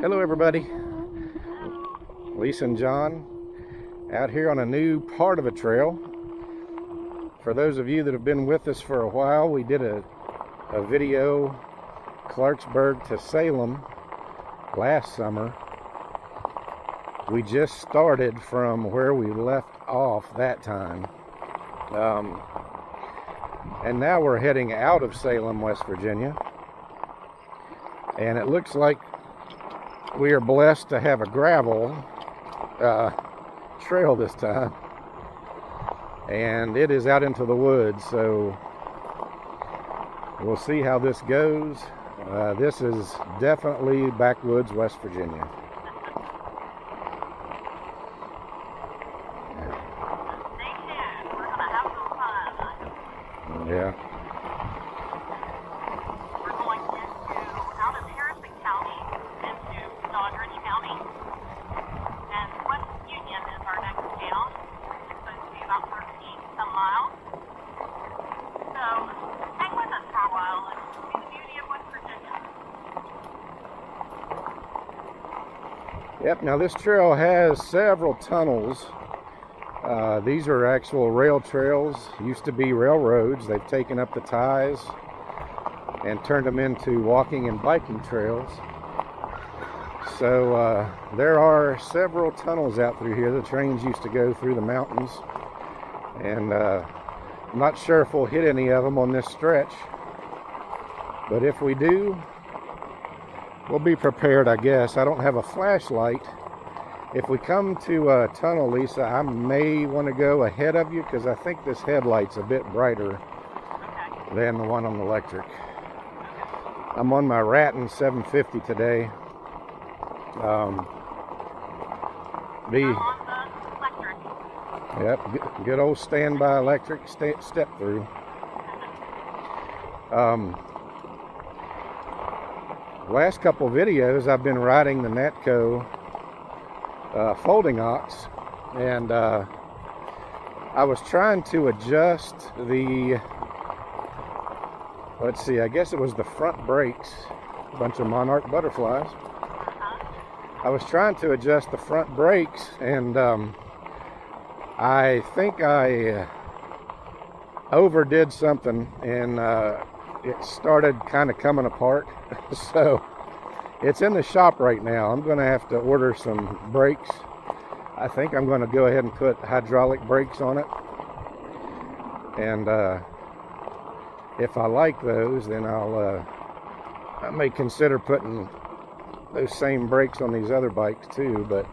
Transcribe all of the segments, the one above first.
Hello everybody, Lisa and John out here on a new part of a trail. For those of you that have been with us for a while, we did a video Clarksburg to Salem last summer. We just started from where we left off that time, and now we're heading out of Salem, West Virginia, and it looks like we are blessed to have a gravel trail this time, and it is out into the woods, so we'll see how this goes. This is definitely backwoods West Virginia. Yeah. We're going out of Harrison County into Doddridge County, and West Union is our next town. It's supposed to be about 13 some miles. So hang with us for a while and see the beauty of West Virginia. Yep, now this trail has several tunnels. These are actual rail trails. Used to be railroads. They've taken up the ties and turned them into walking and biking trails. So there are several tunnels out through here. The trains used to go through the mountains, and I'm not sure if we'll hit any of them on this stretch, but if we do, we'll be prepared, I guess. I don't have a flashlight. If we come to a tunnel, Lisa, I may want to go ahead of you because I think this headlight's a bit brighter than the one on the electric. I'm on my Ratton 750 today. Yep, good old standby electric step through. Last couple videos I've been riding the Natco folding ox, and I was trying to adjust the, let's see, I guess it was the front brakes, a bunch of monarch butterflies. I was trying to adjust the front brakes, and I think I overdid something, and it started kind of coming apart. So it's in the shop right now. I'm going to have to order some brakes. I think I'm going to go ahead and put hydraulic brakes on it. And if I like those, then I may consider putting those same brakes on these other bikes too. But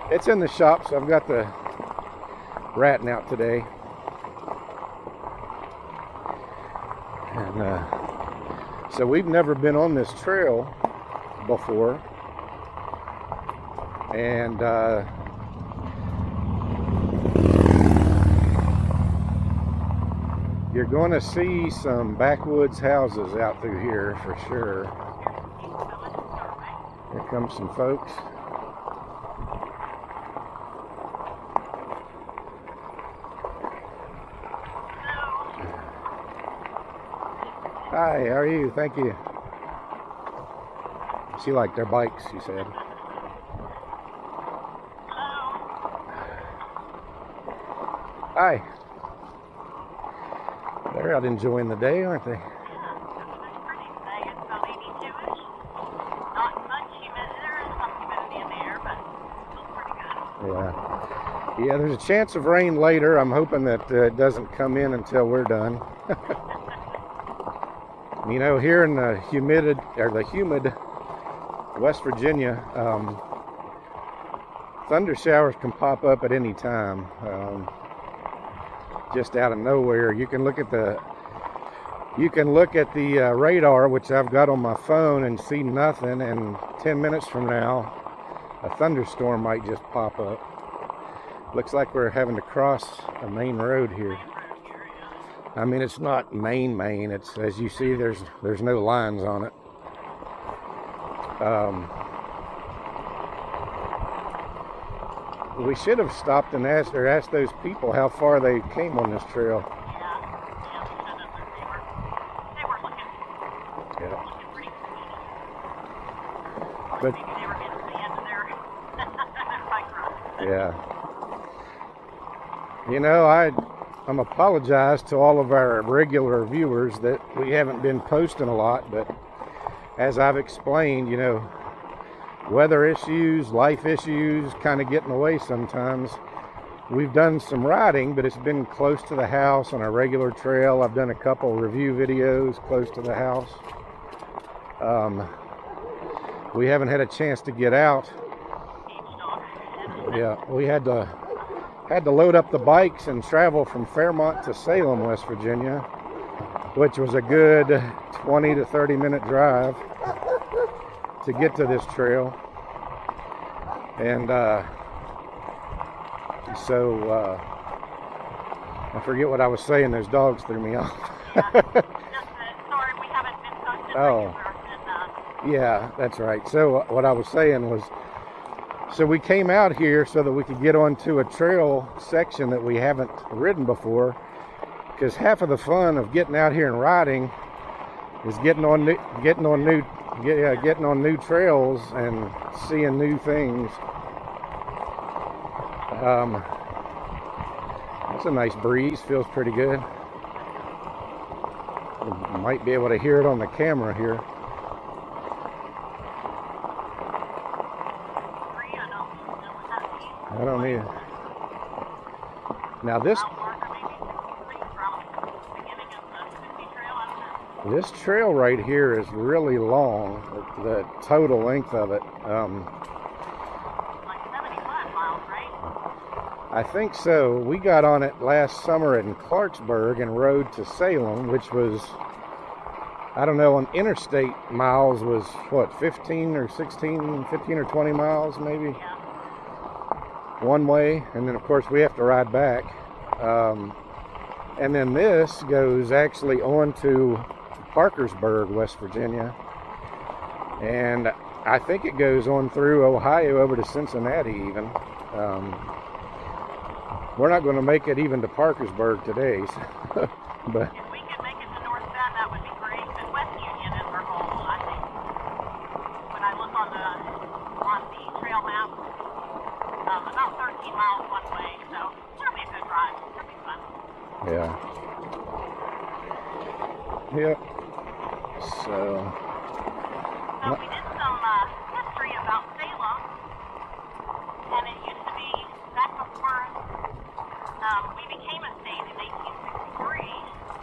it's in the shop, so I've got the Ratton out today. And so we've never been on this trail before, and you're going to see some backwoods houses out through here for sure. Here comes some folks. Hi, how are you? Thank you. She liked their bikes, she said. Hi. They're out enjoying the day, aren't they? Yeah, it's pretty today. It's about 82-ish. Not much humidity. There is some humidity in the air, but still pretty good. Yeah, there's a chance of rain later. I'm hoping that it doesn't come in until we're done. You know, here in the humid West Virginia, thunder showers can pop up at any time, just out of nowhere. You can look at the radar, which I've got on my phone, and see nothing, and 10 minutes from now a thunderstorm might just pop up. Looks like we're having to cross a main road here. I mean, it's not main. It's, as you see, there's no lines on it. We should have stopped and asked those people how far they came on this trail. Yeah, we should have. They were looking pretty But maybe they were getting to the end of their bike ride. yeah. You know, I'm apologize to all of our regular viewers that we haven't been posting a lot, but as I've explained, you know, weather issues, life issues kind of get in the way sometimes. We've done some riding, but it's been close to the house on a regular trail. I've done a couple review videos close to the house. We haven't had a chance to get out. Yeah, we had to load up the bikes and travel from Fairmont to Salem, West Virginia, which was a good 20 to 30 minute drive to get to this trail. And so I forget what I was saying. Those dogs threw me off. Yeah, just sorry we haven't been posted Oh. Yeah, that's right. So what I was saying was, so we came out here so that we could get onto a trail section that we haven't ridden before, because half of the fun of getting out here and riding is getting on new trails and seeing new things. It's a nice breeze, feels pretty good. You might be able to hear it on the camera here. I don't either. Now this trail right here is really long, the total length of it. Like 75 miles, right? I think so. We got on it last summer in Clarksburg and rode to Salem, which was, I don't know, on interstate miles was what, 15 or 20 miles maybe? Yeah. One way, and then of course we have to ride back. And then this goes actually on to Parkersburg, West Virginia. And I think it goes on through Ohio over to Cincinnati even. We're not going to make it even to Parkersburg today, so, but If we could make it to North Bend, that would be great. But West Union is our goal, I think. When I look on the trail map, about 13 miles one way, so it'll be a good ride. It'll be fun. yeah. Yep. So So we did some history about Salem, and it used to be back before we became a state in 1863.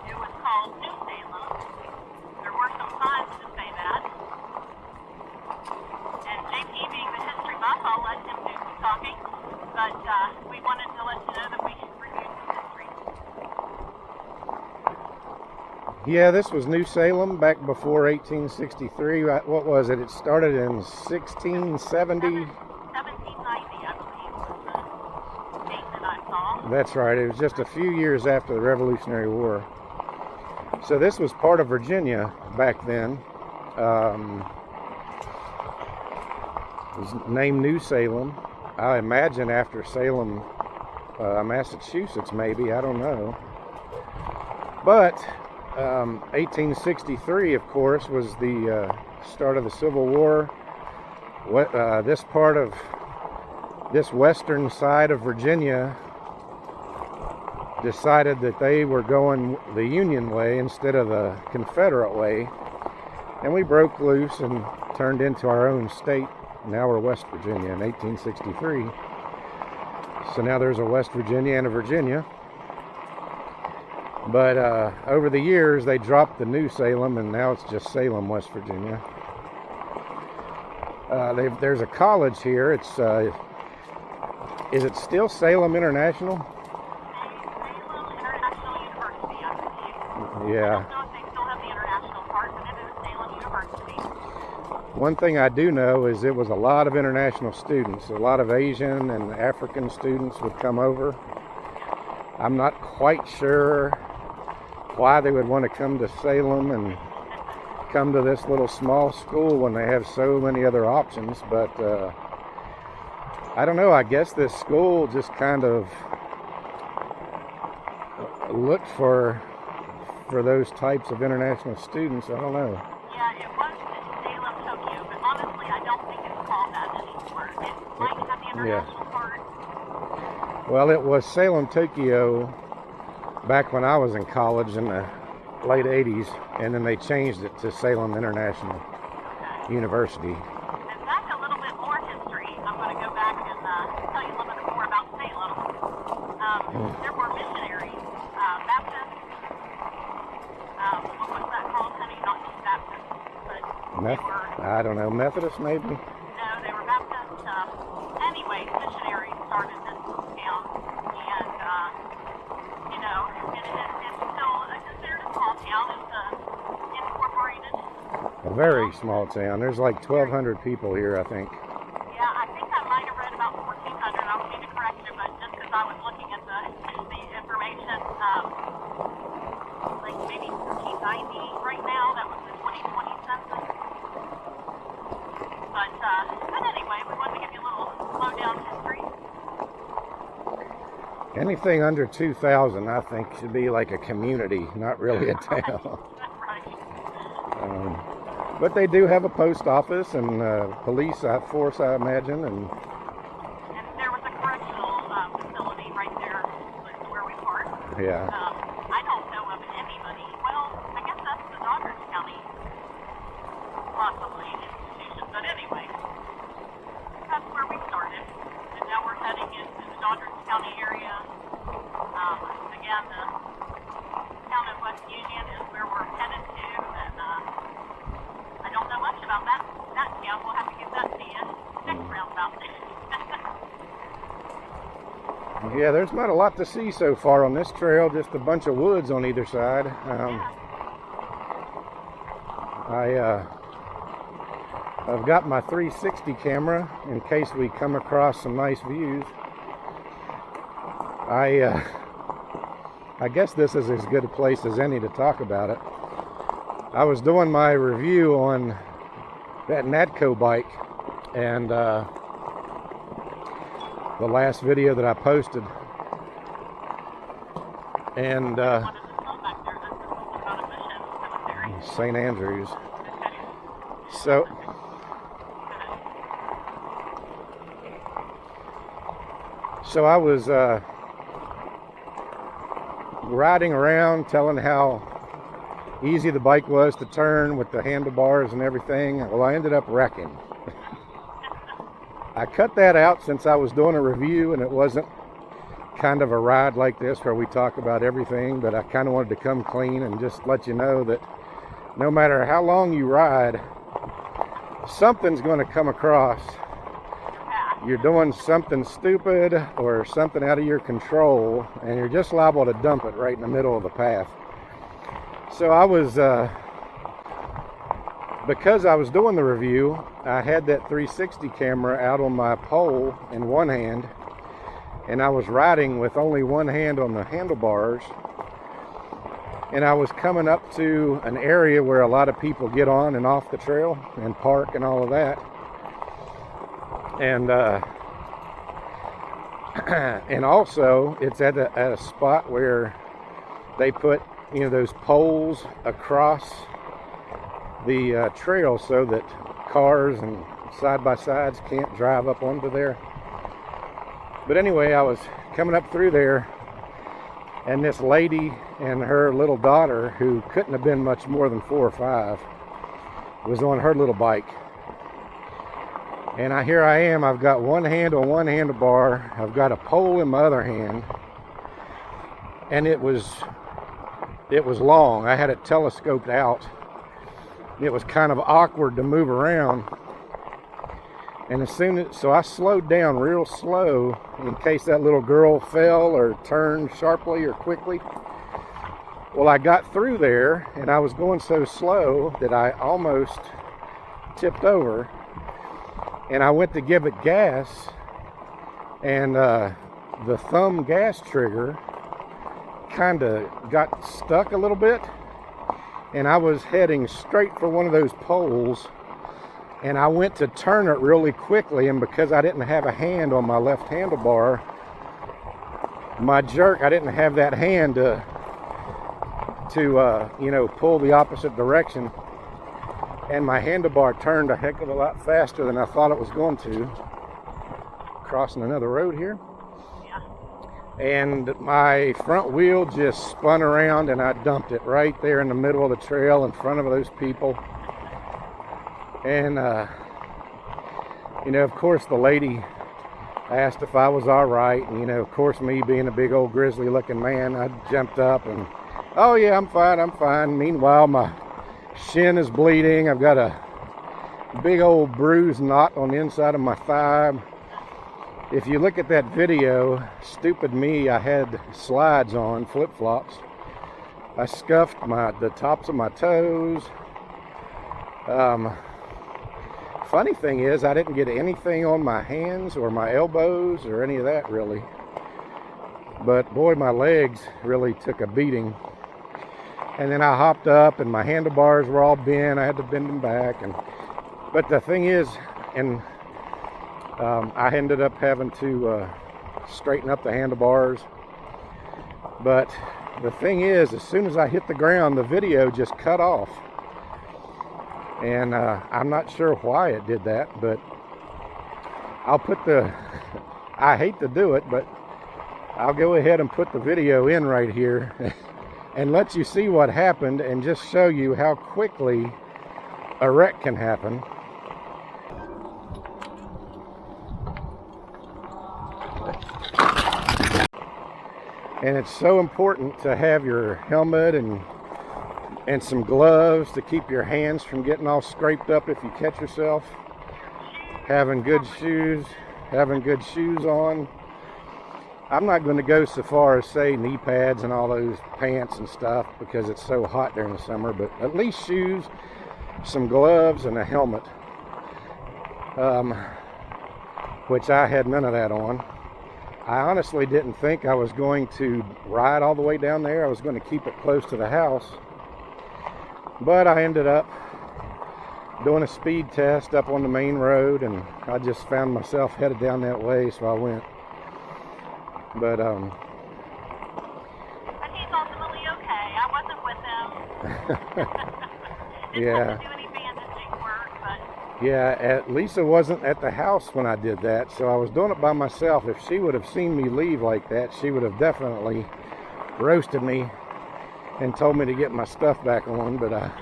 It was called New Salem. There were some times to say that. And JP, being the history buff, I'll let him do some talking. But we wanted to let you know that we reviewed some history. yeah, this was New Salem back before 1863. What was it? It started in 1670. 1790, I believe, was the date that I saw. That's right. It was just a few years after the Revolutionary War. So this was part of Virginia back then. It was named New Salem. I imagine after Salem, Massachusetts, maybe. I don't know. But 1863, of course, was the start of the Civil War. This part of this western side of Virginia decided that they were going the Union way instead of the Confederate way, and we broke loose and turned into our own state. Now we're West Virginia in 1863. So now there's a West Virginia and a Virginia. But over the years, they dropped the New Salem, and now it's just Salem, West Virginia. There's a college here. It's is it still Salem International? Salem International University, I believe. Yeah. I don't know if they still have the international part, but it is Salem University. One thing I do know is it was a lot of international students. A lot of Asian and African students would come over. I'm not quite sure why they would want to come to Salem and come to this little small school when they have so many other options, but I don't know. I guess this school just kind of looked for those types of international students. I don't know. Yeah, it was in Salem, Tokyo, but honestly, I don't think it's international part? Well, it was Salem, Tokyo back when I was in college in the late 80s, and then they changed it to Salem International University. And that's a little bit more history. I'm going to go back and tell you a little bit more about Salem. There were missionaries, Baptists. What was that called, honey? Not just Baptists, but they were... I don't know, Methodist maybe? No, they were Baptist. Anyway, missionaries started this town, and you know, it's still considered a small town. It's incorporated. A very small town. There's like 1,200 people here, I think. Yeah, I think I might have read about 1,400. I don't mean to correct you, but just because I was looking at the information, like maybe 1,490 right now. That was the 2020 census. But anyway, we wanted to give you a little lowdown history. Anything under 2,000, I think, should be like a community, not really a town. Right. But they do have a post office and police force, I imagine, and there was a correctional facility right there where we parked. yeah. I don't know of anybody. Well, I guess that's the Doddridge County, possibly, institution. But anyway, that's where we started. And now we're heading into the Doddridge County area. Again, the town of West Union is where we're headed to. And I don't know much about that town. We'll have to get that to you next roundabout. Yeah, there's not a lot to see so far on this trail, just a bunch of woods on either side. I've got my 360 camera in case we come across some nice views. I guess this is as good a place as any to talk about it. I was doing my review on that Natco bike, and the last video that I posted, and St. Andrews. So I was riding around telling how easy the bike was to turn with the handlebars and everything. Well, I ended up wrecking. I cut that out since I was doing a review and it wasn't kind of a ride like this where we talk about everything, but I kind of wanted to come clean and just let you know that no matter how long you ride, something's going to come across. You're doing something stupid or something out of your control, and you're just liable to dump it right in the middle of the path. So I was, because I was doing the review, I had that 360 camera out on my pole in one hand, and I was riding with only one hand on the handlebars, and I was coming up to an area where a lot of people get on and off the trail and park and all of that. And and also it's at a spot where they put, you know, those poles across the trail so that cars and side-by-sides can't drive up onto there. But anyway, I was coming up through there, and this lady and her little daughter, who couldn't have been much more than 4 or 5, was on her little bike. And here I am, I've got one hand on one handlebar, I've got a pole in my other hand, and it was long. I had it telescoped out. It was kind of awkward to move around. And so I slowed down real slow in case that little girl fell or turned sharply or quickly. Well, I got through there, and I was going so slow that I almost tipped over. And I went to give it gas, and the thumb gas trigger kind of got stuck a little bit, and I was heading straight for one of those poles, and I went to turn it really quickly, and because I didn't have a hand on my left handlebar, my jerk, I didn't have that hand to you know, pull the opposite direction. And my handlebar turned a heck of a lot faster than I thought it was going to. crossing another road here. Yeah. And my front wheel just spun around and I dumped it right there in the middle of the trail in front of those people. And, you know, of course the lady asked if I was all right. And, you know, of course me being a big old grizzly looking man, I jumped up and, oh yeah, I'm fine, I'm fine. Meanwhile, my shin is bleeding. I've got a big old bruise knot on the inside of my thigh. If you look at that video, stupid me, I had slides on, flip-flops. I scuffed the tops of my toes. Funny thing is, I didn't get anything on my hands or my elbows or any of that really. But boy, my legs really took a beating. And then I hopped up and my handlebars were all bent. I had to bend them back. But the thing is, I ended up having to straighten up the handlebars. But the thing is, as soon as I hit the ground, the video just cut off. And I'm not sure why it did that, but I'll put I hate to do it, but I'll go ahead and put the video in right here and let you see what happened and just show you how quickly a wreck can happen. And it's so important to have your helmet and some gloves to keep your hands from getting all scraped up if you catch yourself. Having good shoes on. I'm not going to go so far as say knee pads and all those pants and stuff because it's so hot during the summer, but at least shoes, some gloves, and a helmet. Which I had none of that on. I honestly didn't think I was going to ride all the way down there. I was going to keep it close to the house. But I ended up doing a speed test up on the main road, and I just found myself headed down that way, so I went. But And he's ultimately okay. I wasn't with him. Didn't Yeah. have to do any bandaging work, but yeah, Lisa wasn't at the house when I did that, so I was doing it by myself. If she would have seen me leave like that, she would have definitely roasted me and told me to get my stuff back on. But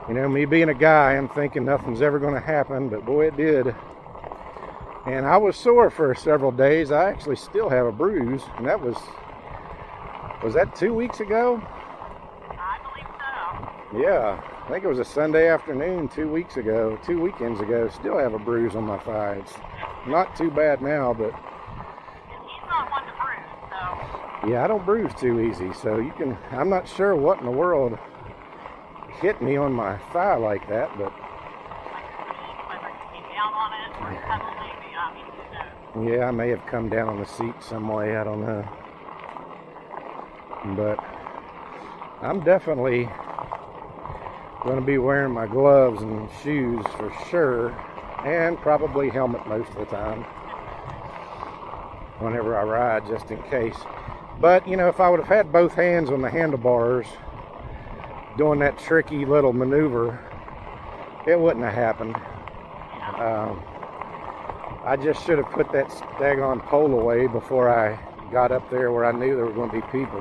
you know, me being a guy, I'm thinking nothing's ever going to happen, but boy, it did. And I was sore for several days. I actually still have a bruise, and that was that 2 weeks ago? I believe so. Yeah, I think it was a Sunday afternoon 2 weeks ago, 2 weekends ago. Still have a bruise on my thigh. It's not too bad now, but And he's not one to bruise, so yeah, I don't bruise too easy. So I'm not sure what in the world hit me on my thigh like that, but whether he came down on it or suddenly, I mean, who knows? yeah, I may have come down on the seat some way. I don't know. But I'm definitely going to be wearing my gloves and shoes for sure, and probably helmet most of the time whenever I ride, just in case. But you know, if I would have had both hands on the handlebars doing that tricky little maneuver, it wouldn't have happened. I just should have put that daggone pole away before I got up there where I knew there were going to be people.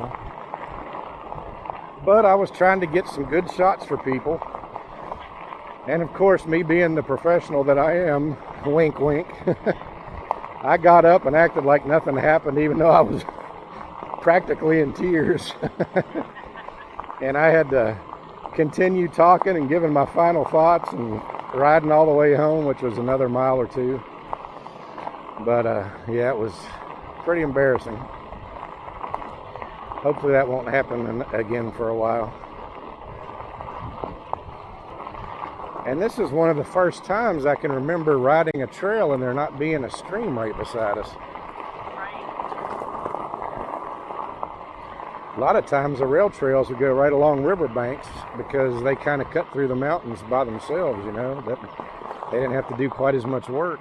But I was trying to get some good shots for people. And of course, me being the professional that I am, wink wink, I got up and acted like nothing happened, even though I was practically in tears. And I had to continue talking and giving my final thoughts and riding all the way home, which was another mile or two. But yeah, it was pretty embarrassing. Hopefully that won't happen again for a while. And this is one of the first times I can remember riding a trail and there not being a stream right beside us. A lot of times the rail trails would go right along riverbanks because they kind of cut through the mountains by themselves, you know. They didn't have to do quite as much work.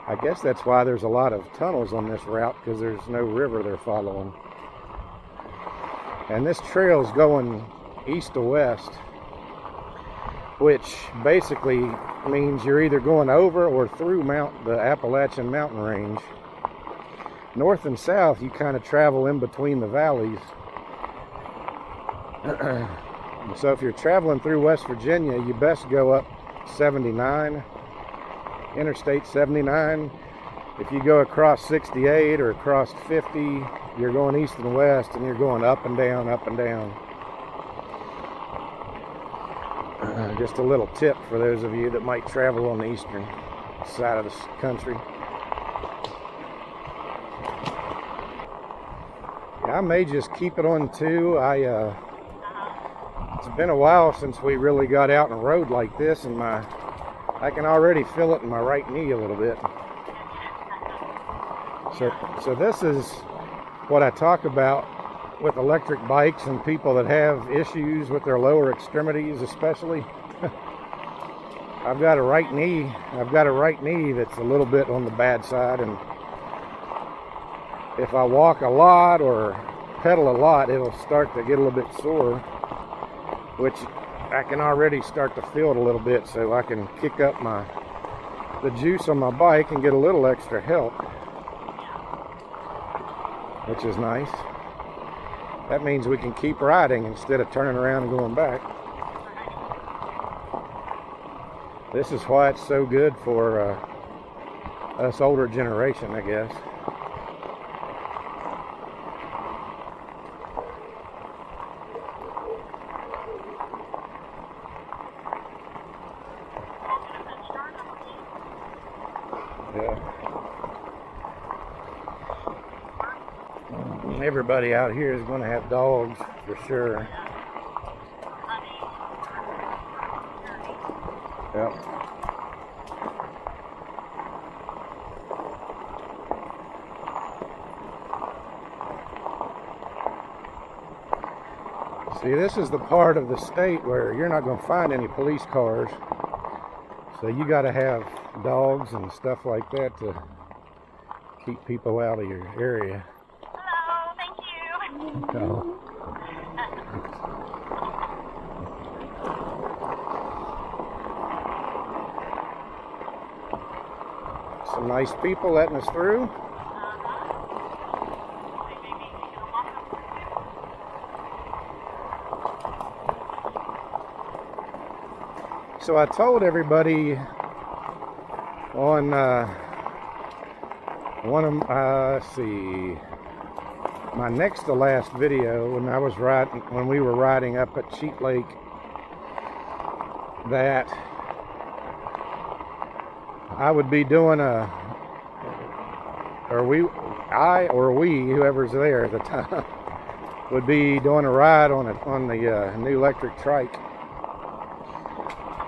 I guess that's why there's a lot of tunnels on this route, because there's no river they're following. And this trail's going east to west, which basically means you're either going over or through the Appalachian mountain range. North and south, you kind of travel in between the valleys. So if you're traveling through West Virginia, you best go up 79, Interstate 79. If you go across 68 or across 50, you're going east and west, and you're going up and down, up and down. Just a little tip for those of you that might travel on the eastern side of the country. Yeah, I may just keep it on 2. It's been a while since we really got out and rode like this, and I can already feel it in my right knee a little bit. So this is what I talk about with electric bikes and people that have issues with their lower extremities, especially. I've got a right knee that's a little bit on the bad side, and if I walk a lot or pedal a lot, it'll start to get a little bit sore, which I can already start to feel it a little bit, so I can kick up the juice on my bike and get a little extra help, which is nice. That means we can keep riding instead of turning around and going back. This is why it's so good for us older generation, I guess. Yeah. Everybody out here is going to have dogs for sure. Yep. See, this is the part of the state where you're not going to find any police cars. So you got to have dogs and stuff like that to keep people out of your area. Hello, thank you. Oh. Some nice people letting us through. So I told everybody on one of my next to last video when we were riding up at Cheat Lake, that I would be doing whoever's there at the time, would be doing a ride on the new electric trike.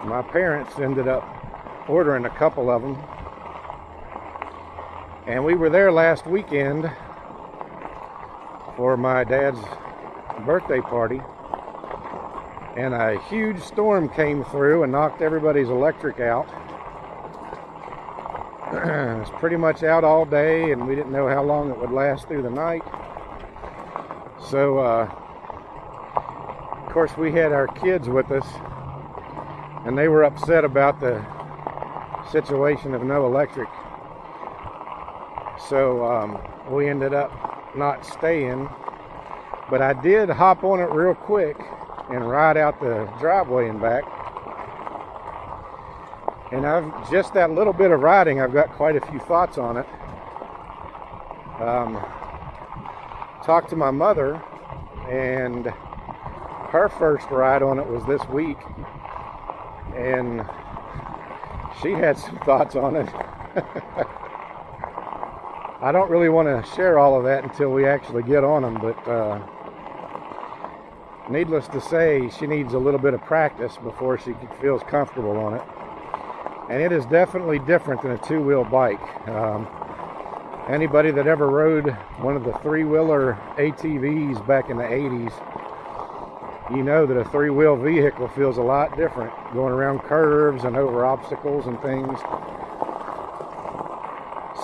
My parents ended up ordering a couple of them, and we were there last weekend for my dad's birthday party, and a huge storm came through and knocked everybody's electric out. It was pretty much out all day, and we didn't know how long it would last through the night. So of course we had our kids with us, and they were upset about the situation of no electric. So we ended up not staying, but I did hop on it real quick and ride out the driveway and back. And just that little bit of riding, I've got quite a few thoughts on it. Talked to my mother, and her first ride on it was this week, and she had some thoughts on it. I don't really want to share all of that until we actually get on them, but needless to say, she needs a little bit of practice before she feels comfortable on it. And it is definitely different than a two-wheel bike. Anybody that ever rode one of the three-wheeler ATVs back in the 80s, you know that a three-wheel vehicle feels a lot different, going around curves and over obstacles and things.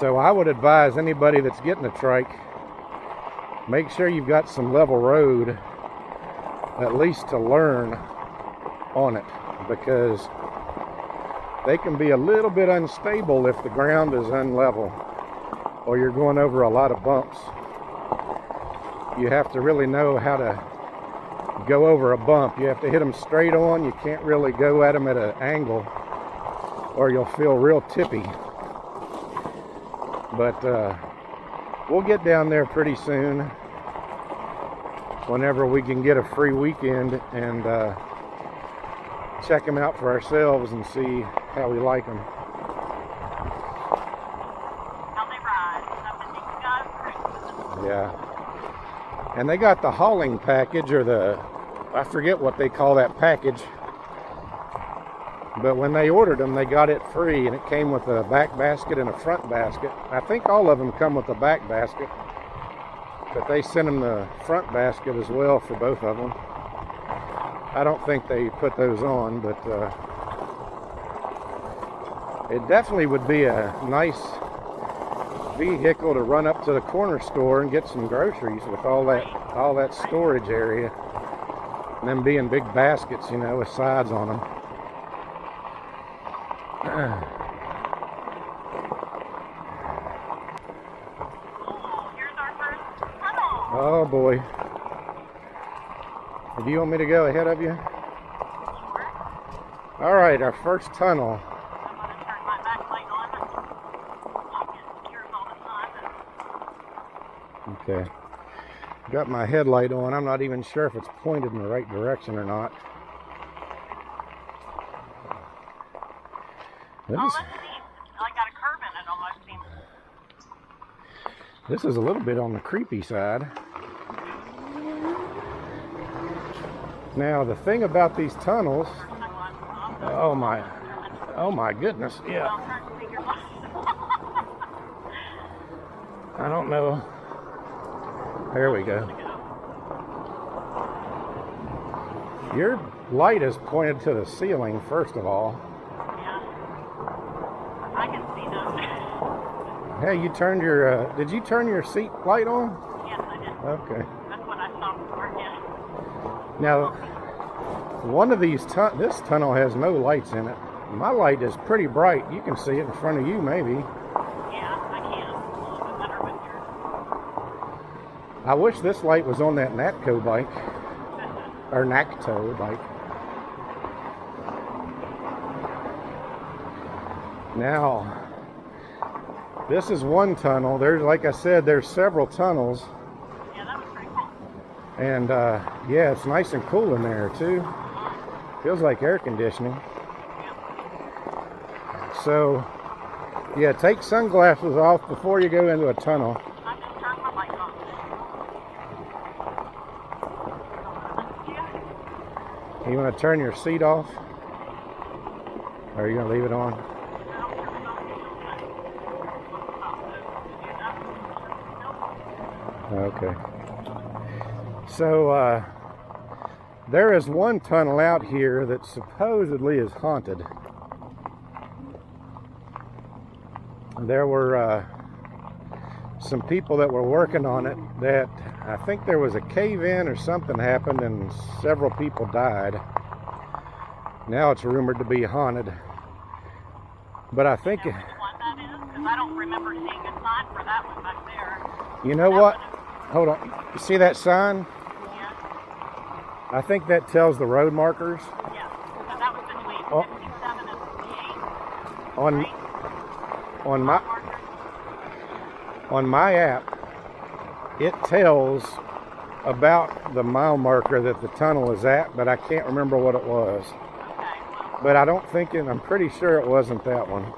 So I would advise anybody that's getting a trike, make sure you've got some level road, at least to learn on it. because they can be a little bit unstable if the ground is unlevel or you're going over a lot of bumps. You have to really know how to go over a bump. You have to hit them straight on. You can't really go at them at an angle or you'll feel real tippy. But we'll get down there pretty soon whenever we can get a free weekend and check them out for ourselves and see how we like them. How they ride. Yeah. And they got the hauling package, or I forget what they call that package. But when they ordered them, they got it free, and it came with a back basket and a front basket. I think all of them come with a back basket, but they sent them the front basket as well for both of them. I don't think they put those on, but it definitely would be a nice vehicle to run up to the corner store and get some groceries with all that storage area, and them being big baskets, you know, with sides on them. Here's our first tunnel. Oh boy. Do you want me to go ahead of you? Sure. All right, our first tunnel. I'm going to turn my backlight on. I get scared all the time. Okay. Got my headlight on. I'm not even sure if it's pointed in the right direction or not. Oh, let's see. I got a curve in it almost. This is a little bit on the creepy side. Now, the thing about these tunnels, oh my goodness, yeah. I don't know. There we go. Your light is pointed to the ceiling, first of all. Yeah. I can see them. Hey, you turned your, did you turn your seat light on? Yes, I did. Okay. That's what I saw before, yeah. Now, one of these, this tunnel has no lights in it. My light is pretty bright. You can see it in front of you, maybe. Yeah, I can. A little bit better with yours. I wish this light was on that Natco bike, or Nacto bike. Now, this is one tunnel. There's, like I said, there's several tunnels. Yeah, that was pretty cool. And yeah, it's nice and cool in there too. Feels like air conditioning. So yeah, take sunglasses off before you go into a tunnel. I just turned my light on. You want to turn your seat off? Or are you going to leave it on? Okay. So there is one tunnel out here that supposedly is haunted. There were some people that were working on it that I think there was a cave-in or something happened and several people died. Now it's rumored to be haunted. But I think... Which one that is? Because I don't remember seeing a sign for that one back there. You know what? Hold on. You see that sign? Yeah. I think that tells the road markers. Yeah. So that was between 57 and 58. On Right? on my app, it tells about the mile marker that the tunnel is at, but I can't remember what it was. Okay. Well, But I don't think I'm pretty sure it wasn't that one.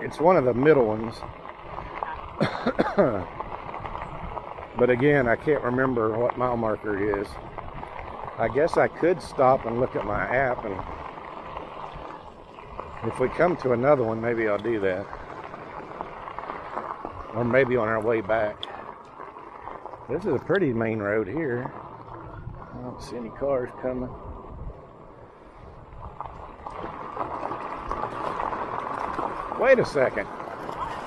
It's one of the middle ones. But again, I can't remember what mile marker it is. I guess I could stop and look at my app, and if we come to another one, maybe I'll do that. Or maybe on our way back. This is a pretty main road here. I don't see any cars coming. Wait a second.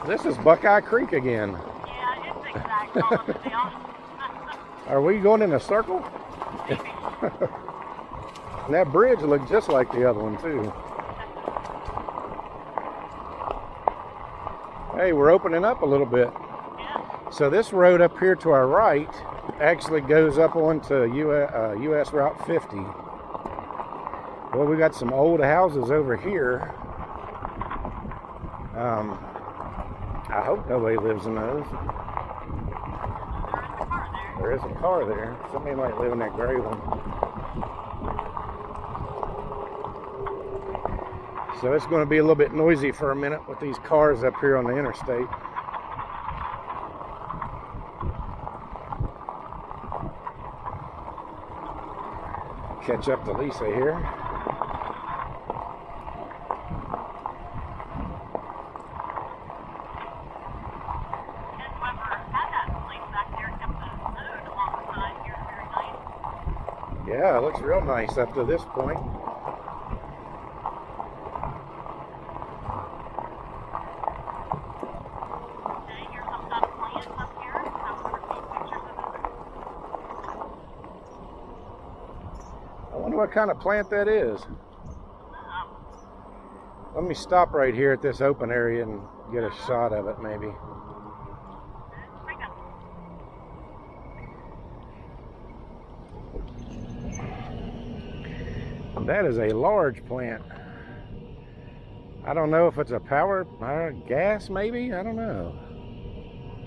This is Buckeye Creek again. yeah, it's exact all of it down. Are we going in a circle? Maybe. And that bridge looked just like the other one too. Hey, we're opening up a little bit. Yeah. So this road up here to our right actually goes up onto US Route 50. Well, we got some old houses over here. I hope nobody lives in those. There is a car there. Somebody might live in that gray one. So it's going to be a little bit noisy for a minute with these cars up here on the interstate. Catch up to Lisa here. Yeah, it looks real nice up to this point. Okay, here's some kind of plants up here. Have some pictures of it. I wonder what kind of plant that is. Let me stop right here at this open area and get a shot of it maybe. That is a large plant. I don't know if it's a power, gas maybe? I don't know.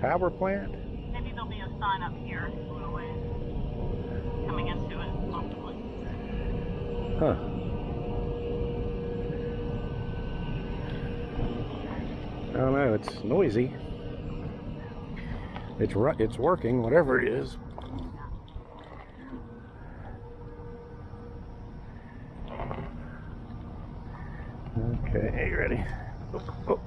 Power plant? Maybe there'll be a sign up here a little ways coming into it, possibly. Huh. I don't know, it's noisy. It's working, whatever it is. Okay, you ready? Oh.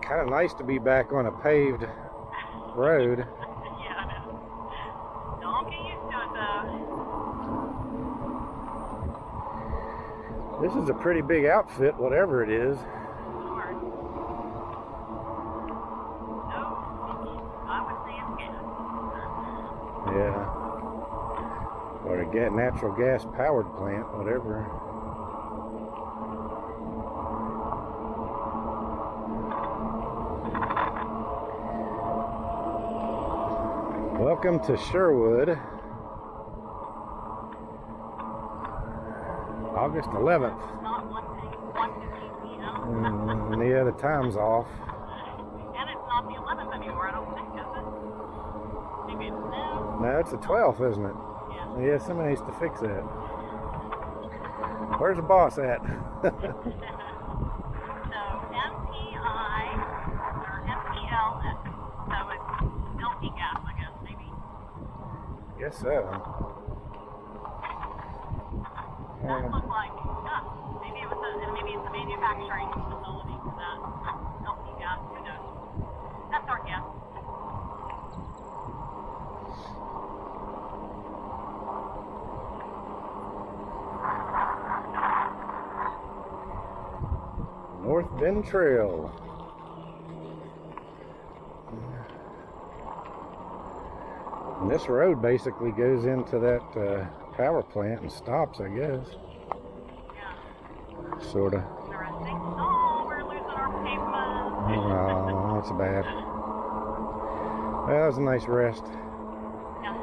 Kind of nice to be back on a paved road. Yeah, I know. Don't get used to it though. This is a pretty big outfit, whatever it is. Lord. No, I would say it's gas. Yeah. Or a natural gas powered plant, whatever. Welcome to Sherwood, August 11th. Not 1:15 p.m. Yeah, the time's off. And it's not the 11th anymore, I don't think, is it? Maybe it's now. No, it's the 12th, isn't it? Yeah. Yeah, somebody needs to fix that. Where's the boss at? So MPI or MPL, so it's LP gas, I guess, maybe. Guess so. That looked like, maybe it was maybe it's a manufacturing facility for that LP gas. Who knows? That's our guess. North Bend Trail. And this road basically goes into that power plant and stops, I guess. Yeah. Sort of. Interesting. Oh, we're losing our pavement. Oh, that's bad. Well, that was a nice rest. Yeah.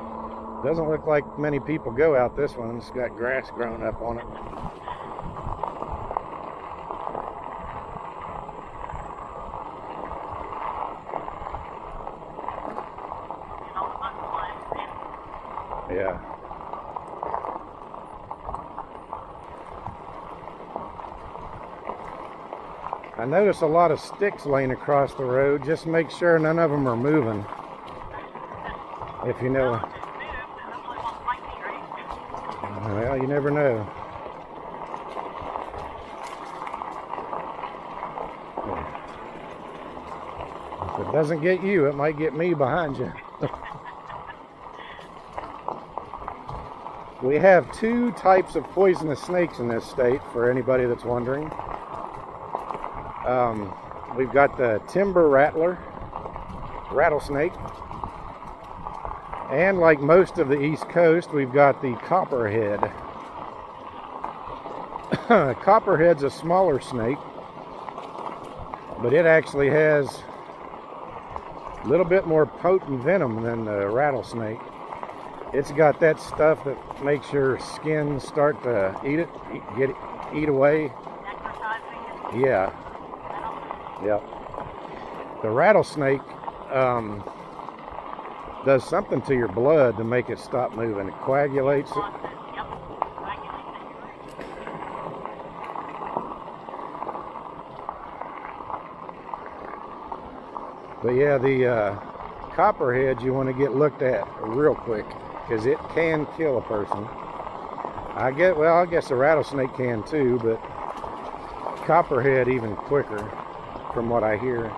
Doesn't look like many people go out this one. It's got grass growing up on it. And all the bugs flying. Yeah. I notice a lot of sticks laying across the road. Just make sure none of them are moving. If you know. you never know. If it doesn't get you, it might get me behind you. We have two types of poisonous snakes in this state, for anybody that's wondering. We've got the timber rattler, rattlesnake, and like most of the East Coast, we've got the copperhead. Copperhead's a smaller snake, but it actually has a little bit more potent venom than the rattlesnake. It's got that stuff that makes your skin start to eat away. Yeah. Yep. The rattlesnake does something to your blood to make it stop moving. It coagulates it. But yeah, the copperhead you want to get looked at real quick, because it can kill a person. I guess a rattlesnake can too, but copperhead even quicker, from what I hear.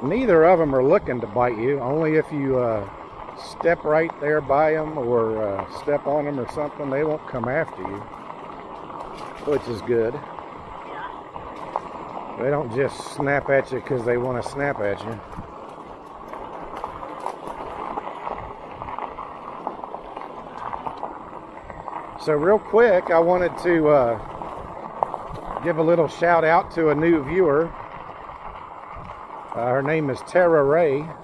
Neither of them are looking to bite you, only if you step right there by them or step on them or something. They won't come after you, which is good. They don't just snap at you because they want to snap at you. So real quick, I wanted to give a little shout out to a new viewer. Her name is Tara Ray. Hi,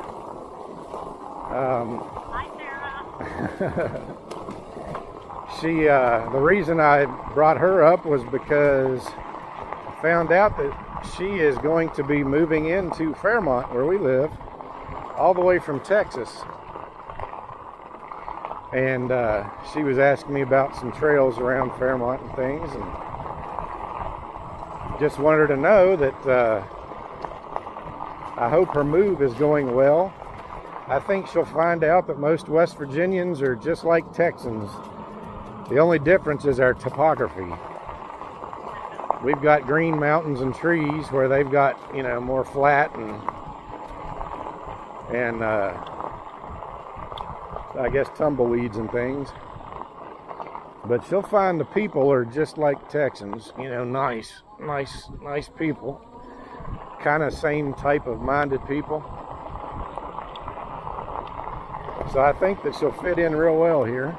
Sarah. The reason I brought her up was because I found out that she is going to be moving into Fairmont, where we live, all the way from Texas. And she was asking me about some trails around Fairmont and things, and just wanted her to know that I hope her move is going well. I think she'll find out that most West Virginians are just like Texans. The only difference is our topography. We've got green mountains and trees where they've got, more flat and I guess tumbleweeds and things. But she'll find the people are just like Texans, nice people. Kind of same type of minded people. So I think that she'll fit in real well here.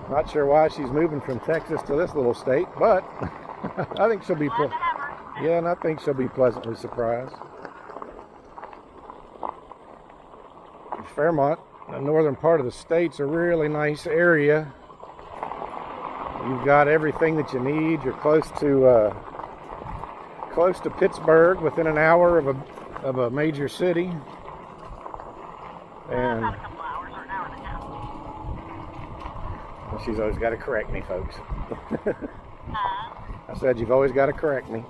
Not sure why she's moving from Texas to this little state, but I think she'll be and I think she'll be pleasantly surprised. Fairmont, the northern part of the state's a really nice area. You've got everything that you need. You're close to Pittsburgh, within an hour of a major city, and About a couple hours or an hour and a half. well, she's always got to correct me, folks. I said you've always got to correct me.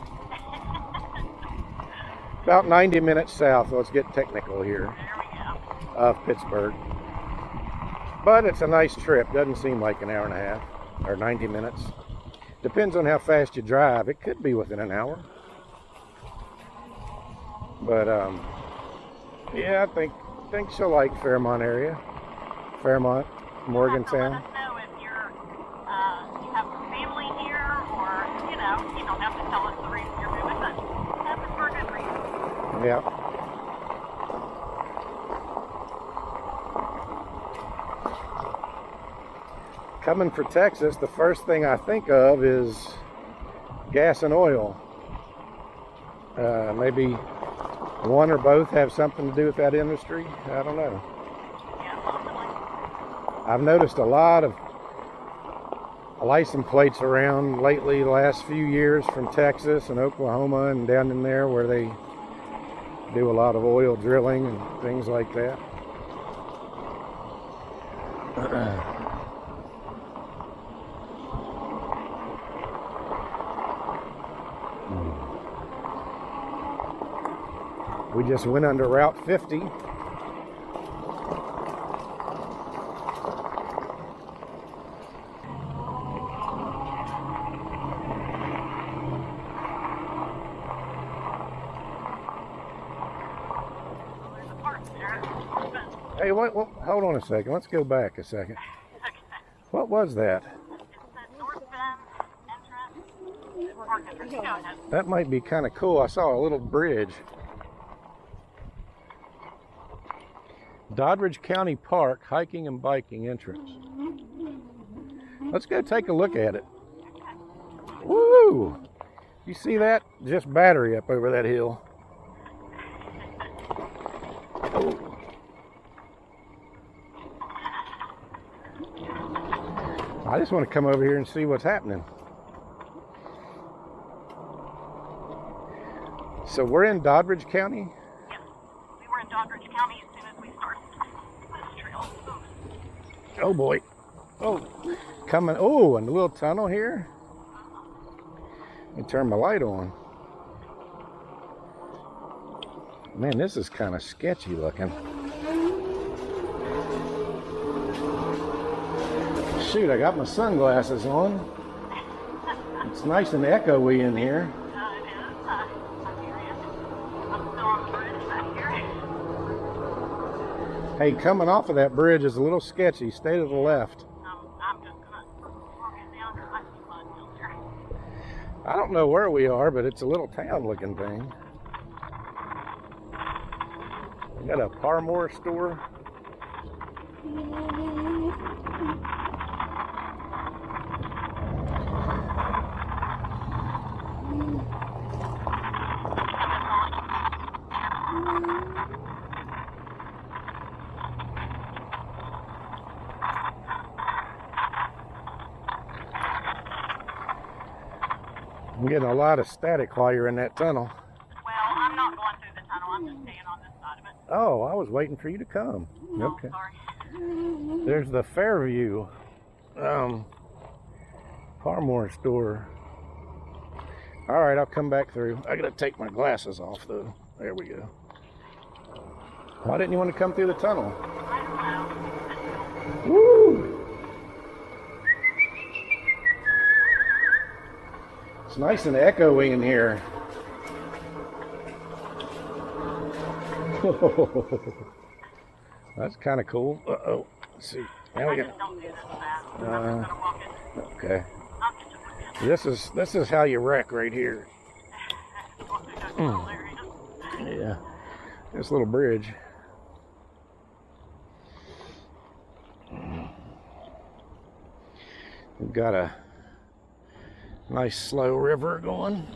About 90 minutes south. Let's get technical here. There we go. Of Pittsburgh, but it's a nice trip. Doesn't seem like an hour and a half or 90 minutes. Depends on how fast you drive. It could be within an hour, but yeah, I think she'll like Fairmont area. Fairmont, Morgantown. Let us know if you have family here, or you don't have to tell us the reason you're moving, but have it for a good reason. Yeah. Coming for Texas, the first thing I think of is gas and oil. Maybe one or both have something to do with that industry. I don't know. Yeah, possibly. I've noticed a lot of license plates around lately, the last few years, from Texas and Oklahoma and down in there where they do a lot of oil drilling and things like that. We just went under Route 50 Hey, what? Hold on a second. Let's go back a second. Okay. What was that? It says North Bend entrance. Park entrance. Go ahead. That might be kind of cool. I saw a little bridge. Doddridge County Park hiking and biking entrance. Let's go take a look at it. Woo! You see that? Just battery up over that hill. Oh. I just want to come over here and see what's happening. So we're in Doddridge County? Yes. We were in Doddridge County as soon as we started this trail. Oh boy. Oh, coming. Oh, and a little tunnel here. Let me turn my light on. Man, this is kind of sketchy looking. Shoot, I got my sunglasses on. It's nice and echoey in here. It is. I hear you. I'm still on the bridge back here. Hey, coming off of that bridge is a little sketchy. Stay to the left. I'm just going to walk it down because I see mud down there. I don't know where we are, but it's a little town looking thing. We got a Parmore store. I'm getting a lot of static while you're in that tunnel. Well, I'm not going through the tunnel. I'm just staying on this side of it. Oh, I was waiting for you to come. Oh, Okay. sorry. There's the Fairview Parmore store. All right, I'll come back through. I gotta take my glasses off though. There we go. Why didn't you want to come through the tunnel? I don't know. Woo! It's nice and echoey in here. That's kind of cool. Uh-oh. Let's see. Now we I got. just don't do this fast. I'm just going to walk it. Okay. I'll get you again. This is how you wreck right here. Walk through those little areas. Yeah. This little bridge. We've got a nice slow river going.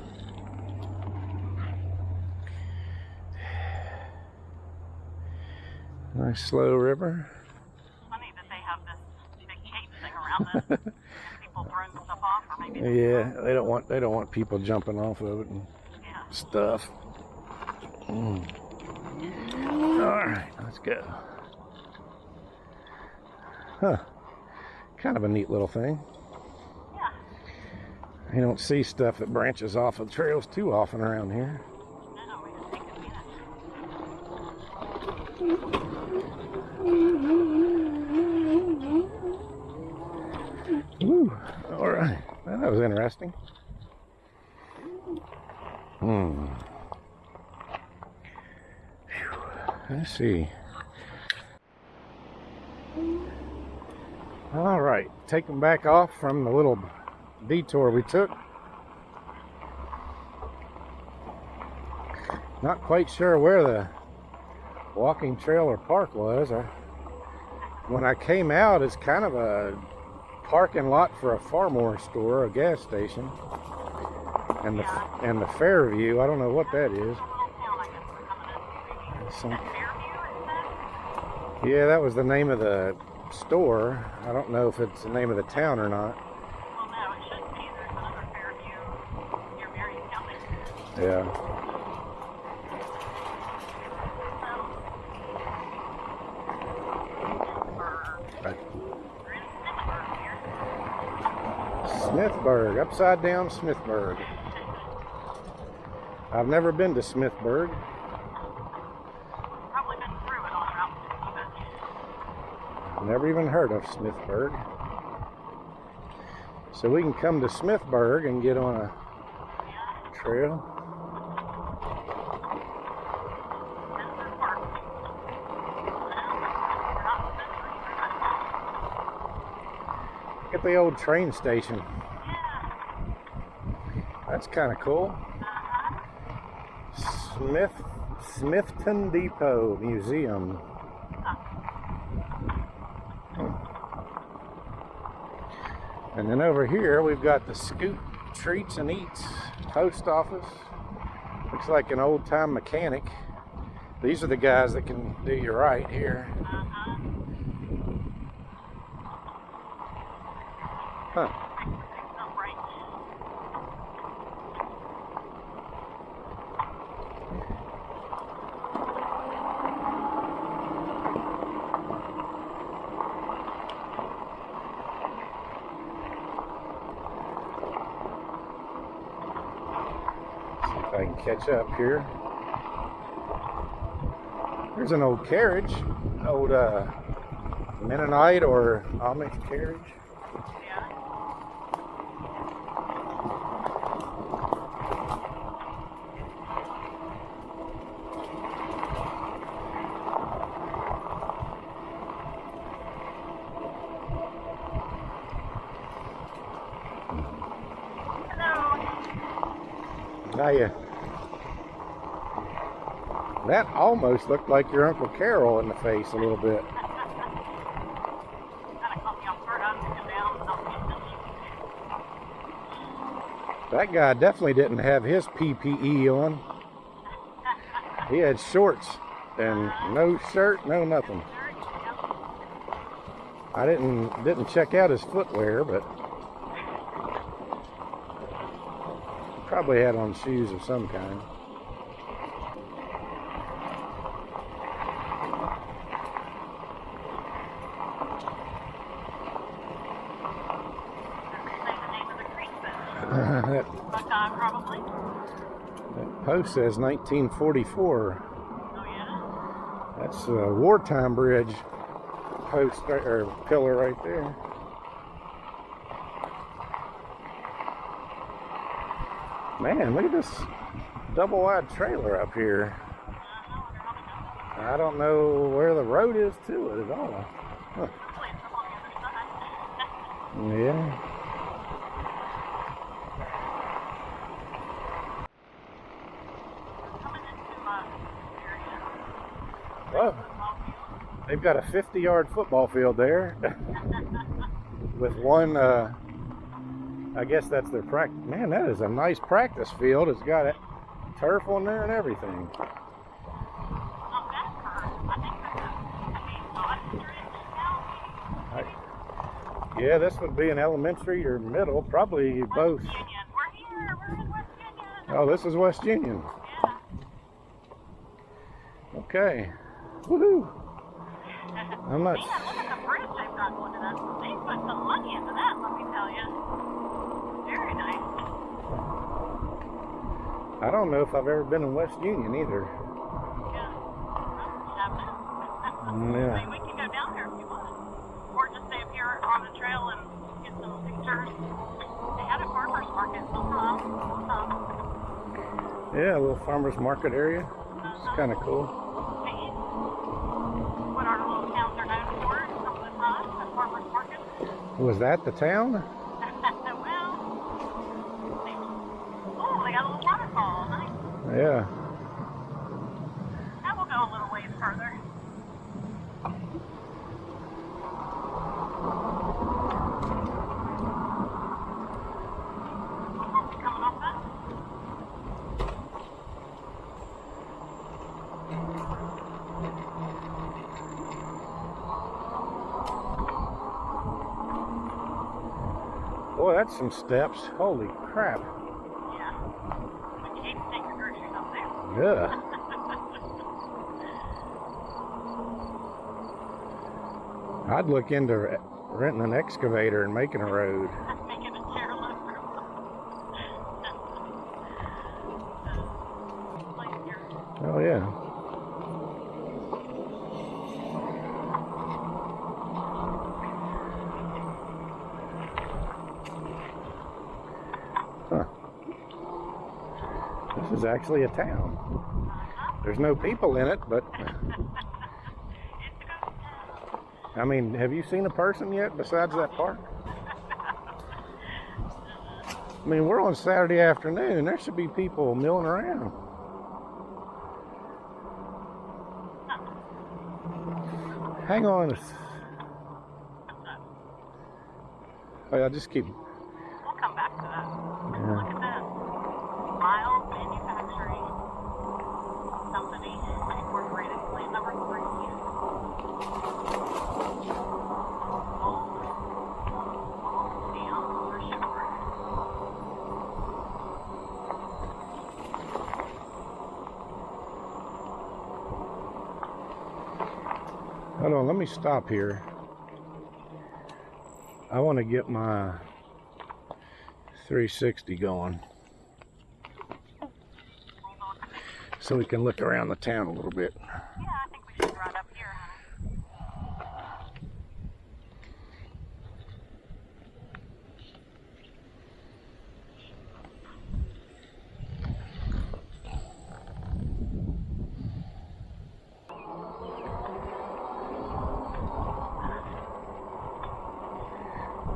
Nice slow river. Funny that they have this big cape thing around this. People throwing stuff off, or maybe. Yeah, they don't want people jumping off of it and Yeah. stuff. All right, let's go. Huh. Kind of a neat little thing. Yeah. You don't see stuff that branches off of trails too often around here. No, we just take advantage. Woo. All right. Well, that was interesting. Phew. Let's see. All right. Taking back off from the little detour we took. Not quite sure where the walking trail or park was. When I came out, it's kind of a parking lot for a Farmore store, a gas station, and the Fairview. I don't know what that is. Yeah, that was the name of the store. I don't know if it's the name of the town or not. Well, no, it shouldn't be. There's another Fairview near Marion County. Yeah. Smithburg, upside down Smithburg. I've never been to Smithburg. Probably been through it on Route 60, but Never even heard of Smithburg. So we can come to Smithburg and get on a trail. Look at the old train station. Yeah. That's kind of cool. Smithton Depot Museum. And then over here we've got the Scoot Treats and Eats post office. Looks like an old time mechanic. These are the guys that can do you right here. Huh. See if I can catch up here. There's an old carriage, old Mennonite or Amish carriage. Hiya. That almost looked like your Uncle Carol in the face a little bit. That guy definitely didn't have his PPE on. He had shorts and no shirt, no nothing. I didn't check out his footwear, but probably had on shoes of some kind. Probably. That post says 1944. Oh yeah. That's a wartime bridge post or pillar right there. Man, look at this double wide trailer up here. I don't know where the road is to it at all. Huh. Yeah. Oh, they've got a 50-yard football field there with one, I guess that's their practice. Man, that is a nice practice field. It's got turf on there and everything. Yeah, this would be an elementary or middle, probably both. We're here. We're in West Union. Oh, this is West Union. Yeah. Okay. Woohoo! I'm not. Man, look at the bridge they've got going to that. They put some money into that, let me tell you. Very nice. I don't know if I've ever been in West Union either. Yeah. Yeah. I mean, we can go down there if you want. Or just stay up here on the trail and get some pictures. They had a farmer's market sometimes. Yeah, a little farmer's market area. It's kind of cool. What our little towns are known for some of the time, the farmer's market. Was that the town? Well, oh, they got a little waterfall. Nice. Yeah. Now we'll go a little ways further. Before we coming off that. Boy, that's some steps. Holy crap. Yeah. But you hate to take your groceries up there. Yeah. I'd look into renting an excavator and making a road. Making a chairlift room. Place here. Oh, yeah. Huh. This is actually a town. There's no people in it, but I mean, have you seen a person yet besides that park? I mean, we're on Saturday afternoon. There should be people milling around. Hang on. Oh, yeah, just keep. We'll come back to that. Yeah. Look at this. Miles Manufacturing Company Incorporated, plant number 3. Down for sure. Hold on, let me stop here. I want to get my 360 going so we can look around the town a little bit. Yeah, I think we should ride up here, honey.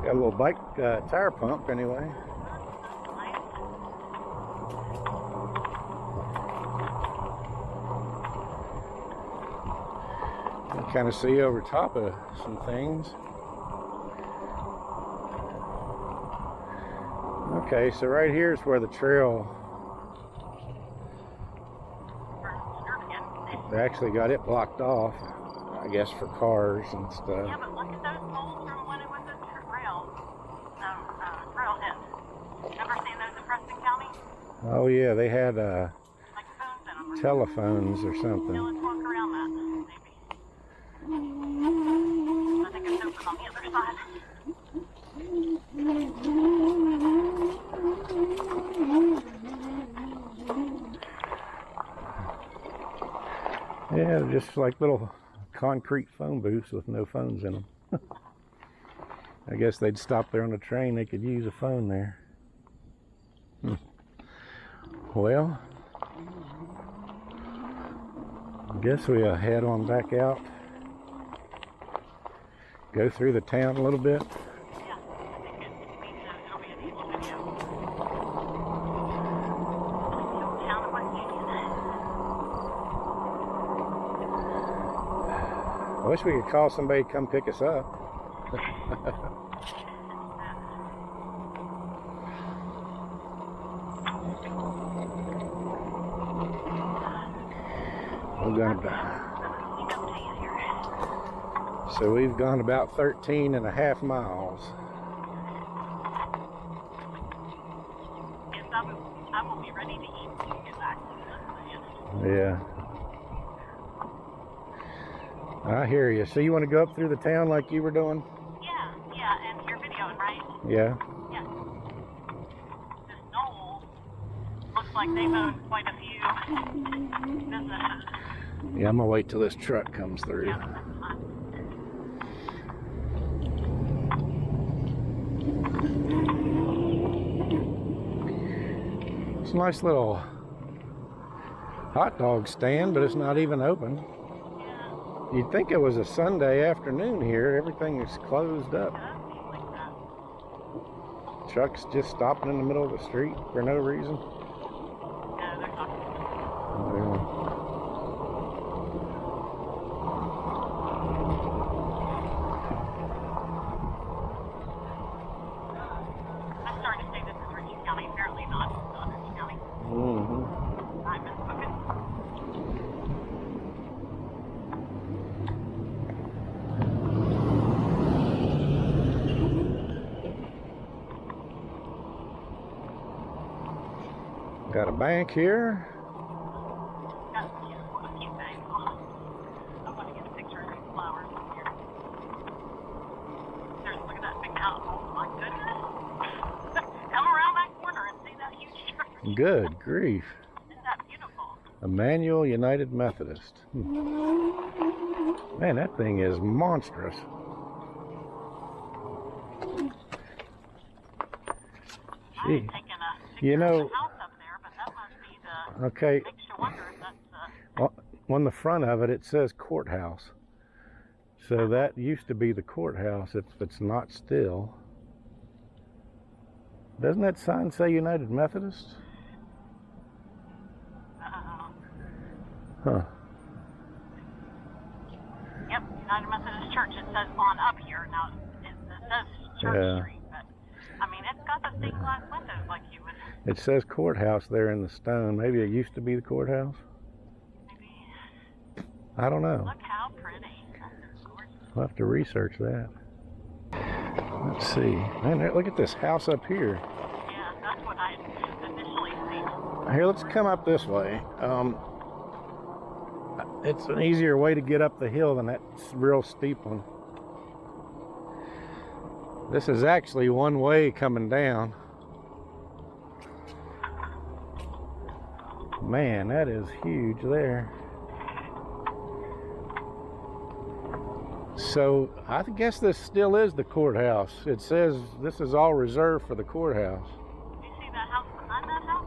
Got a little bike tire pump anyway. You kind of see over top of some things. Okay, so right here is where the trail, they actually got it blocked off, I guess, for cars and stuff. Yeah, but look at those poles from when it was a trailhead. Ever seen those in Preston County? Oh yeah, they had Like phones in them. telephones or Yeah, something. let's walk around that, maybe. I think it's open on the other side. Yeah, they're just like little concrete phone booths with no phones in them. I guess they'd stop there on the train, they could use a phone there. Well, I guess we'll head on back out, go through the town a little bit. Yeah, I think it'll be a neat little video. Town of West Union. I wish we could call somebody to come pick us up. So we've gone about 13 and a half miles. Yes, I will be ready to eat when you get back to this. Yeah. I hear you. So you want to go up through the town like you were doing? Yeah, and you're videoing, right? Yeah. Yeah. This knoll looks like they've owned quite a few businesses. Yeah, I'm gonna wait till this truck comes through. Yeah, that's fine. It's a nice little hot dog stand, but it's not even open. Yeah, You'd think it was a Sunday afternoon here. Everything is closed up. it does seem like that. Trucks just stopping in the middle of the street for no reason. Yeah, they're talking. I'm starting to say this is Ritchie County, apparently not Ritchie County. Mm-hmm. I'm misspoken. Got a bank here. Got a few things. I want to get a picture of these flowers up here. Look at that big house. Oh my goodness. Come around that corner and see that huge church. Good grief. Isn't that beautiful? Emmanuel United Methodist. Man, that thing is monstrous. I Gee. had taken a picture You know- of the house up there, but that must be the... Okay, Makes you wonder if that's... on the front of it, it says courthouse. So that used to be the courthouse if it's not still. Doesn't that sign say United Methodist? Huh. Yep, United Methodist Church. It says on up here. Now, it says Church Street, but, I mean, it's got the stained glass windows like you would. It says courthouse there in the stone. Maybe it used to be the courthouse? Maybe. I don't know. Look how pretty. That's gorgeous. We'll have to research that. Let's see. Man, look at this house up here. Yeah, that's what I initially seen. Here, let's come up this way. It's an easier way to get up the hill than that real steep one. This is actually one way coming down. Man, that is huge there. So I guess this still is the courthouse. It says this is all reserved for the courthouse. Do you see that house behind that house?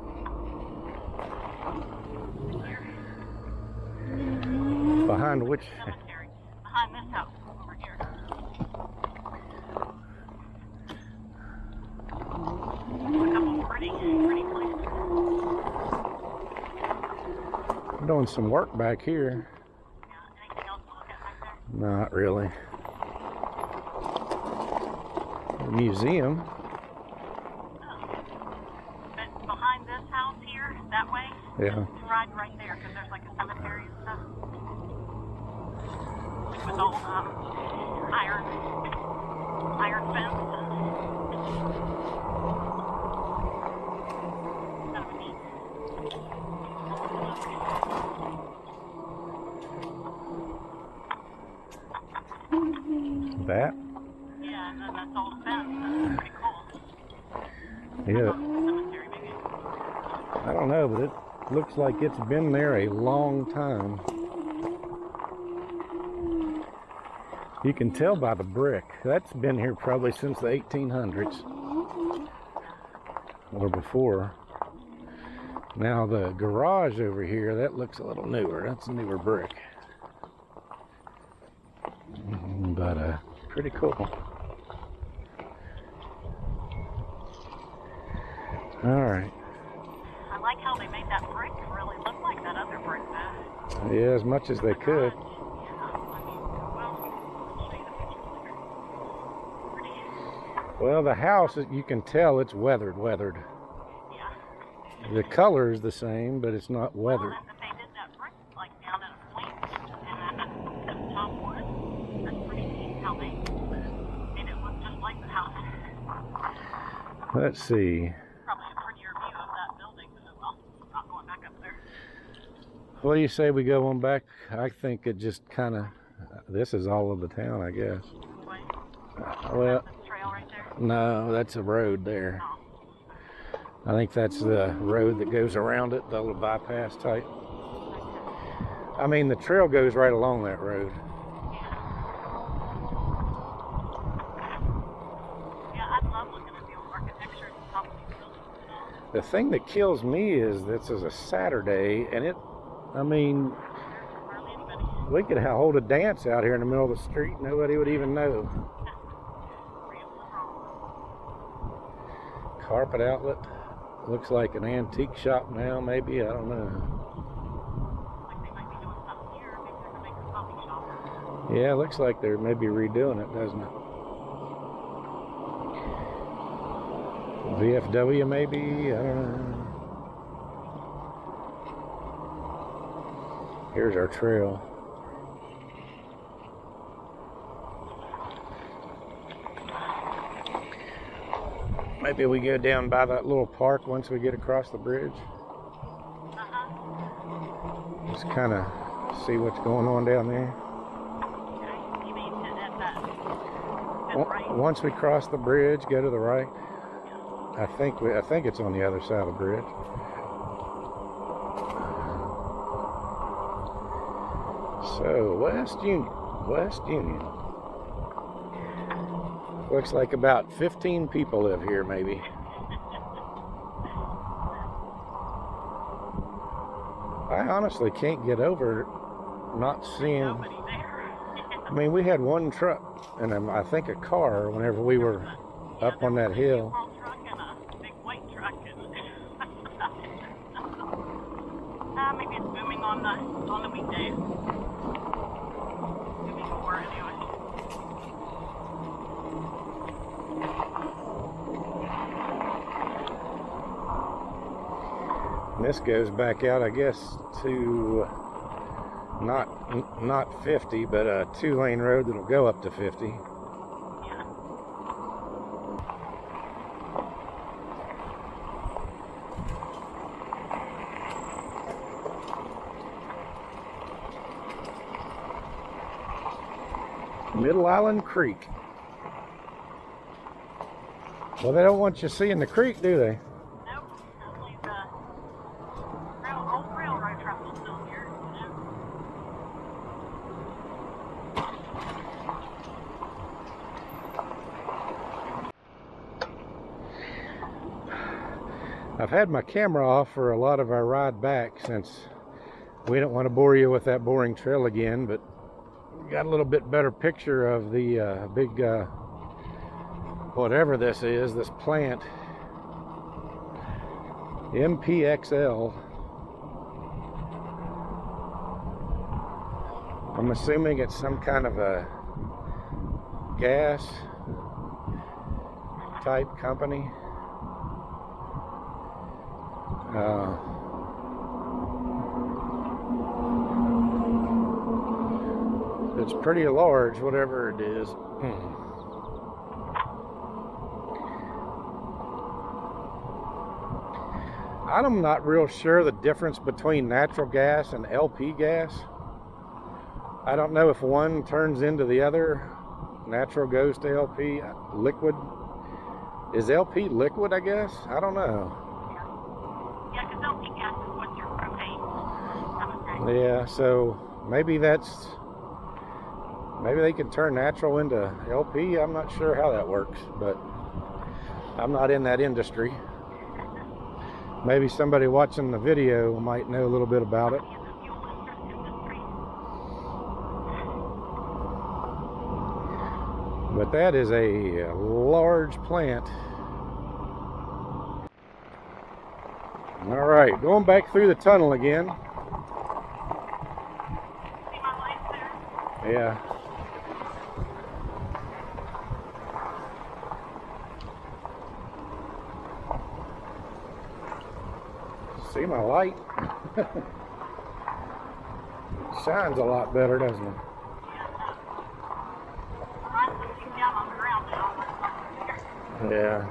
Here. Behind which? Cemetery. Behind this house over here. A couple pretty places. I'm doing some work back here. Yeah, anything else to look at back there? Not really. The museum. Oh. But behind this house here, that way, Yeah. just right there, because there's like a cemetery and stuff. With old iron fence. Kind of neat. That? Yeah, and then that's old fence. That's pretty cool. Yeah. Cemetery, maybe. I don't know, but it looks like it's been there a long time. You can tell by the brick. That's been here probably since the 1800s or before. Now the garage over here, that looks a little newer. That's a newer brick. But pretty cool. All right. I like how they made that brick really look like that other brick, though. Yeah, as much as they could. Yeah, I mean, well, I'll show you the picture later. Pretty. Well, the house, you can tell it's weathered. Yeah. The color is the same, but it's not Well, weathered. and they did that brick like down at a point, and then the top wood. That's pretty neat how they made it look just like the house. Let's see. Probably a prettier view of that building, but well, not going back up there. What do you say we go on back? I think it just kind of, this is all of the town, I guess. This way. Well, That's the trail right there. no, that's a road there. Oh. I think that's the road that goes around it, the little bypass type. I mean, the trail goes right along that road. Yeah, I love looking at the old architecture at the top of these buildings. The thing that kills me is this is a Saturday, and I mean, Hardly anybody. we could hold a dance out here in the middle of the street. Nobody would even know. Carpet outlet. Looks like an antique shop now, maybe. I don't know. Like they might be doing something here. Maybe they're going to make a coffee shop. Yeah, it looks like they're maybe redoing it, doesn't it? VFW maybe? I don't know. Here's our trail. Maybe we go down by that little park once we get across the bridge. Just kind of see what's going on down there. Okay, you mean at that right? Once we cross the bridge, go to the right. I think it's on the other side of the bridge. So West Union. Looks like about 15 people live here, maybe. I honestly can't get over not seeing. Nobody there. I mean, we had one truck and I think a car whenever we were up on that hill. Small truck and a big on the weekdays. Maybe more anyway. And this goes back out, I guess, to not 50, but a 2-lane road that'll go up to 50. Middle Island Creek. Well, they don't want you seeing the creek, do they? Nope. Only the old railroad track is still here. I've had my camera off for a lot of our ride back since we don't want to bore you with that boring trail again, but got a little bit better picture of the big whatever this is, this plant, MPXL. I'm assuming it's some kind of a gas type company. It's pretty large, whatever it is. I'm not real sure the difference between natural gas and LP gas. I don't know if one turns into the other. Natural goes to LP. Liquid. Is LP liquid, I guess? I don't know. Yeah, because LP gas is what's your propane. Yeah, so maybe that's... Maybe they can turn natural into LP. I'm not sure how that works, but I'm not in that industry. Maybe somebody watching the video might know a little bit about it. But that is a large plant. All right, going back through the tunnel again. See my lights there? Yeah. See my light? Shines a lot better, doesn't it? Yeah.